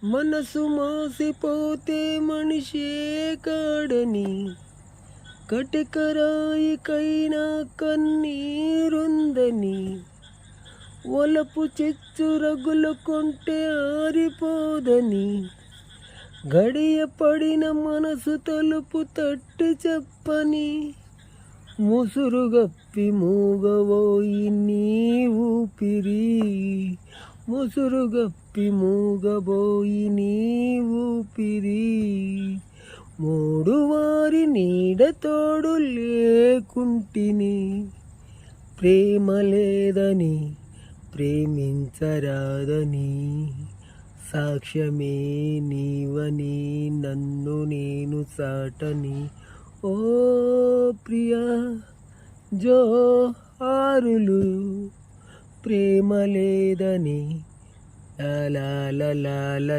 మనసు మాసిపోతే మనిషే కాడని, కటికరాయికైనా కన్నీరుందని, ఒలపు చిచ్చు రగులుకుంటే ఆరిపోదని, గడియ పడిన మనసు తలుపు తట్టి చెప్పని, ముసురుగప్పి మూగబోయి నీ ఊపిరి, ముసురుగప్పి మూగబోయి నీ ఊపిరి. మూడు వారి నీడ తోడు లేకుంటిని, ప్రేమ లేదని ప్రేమించరాదని, సాక్ష్యమే నీవని నన్ను నేను సాటని. ఓ ప్రియా జోహారులు, ప్రేమ లేదని లా లా లా లా లా.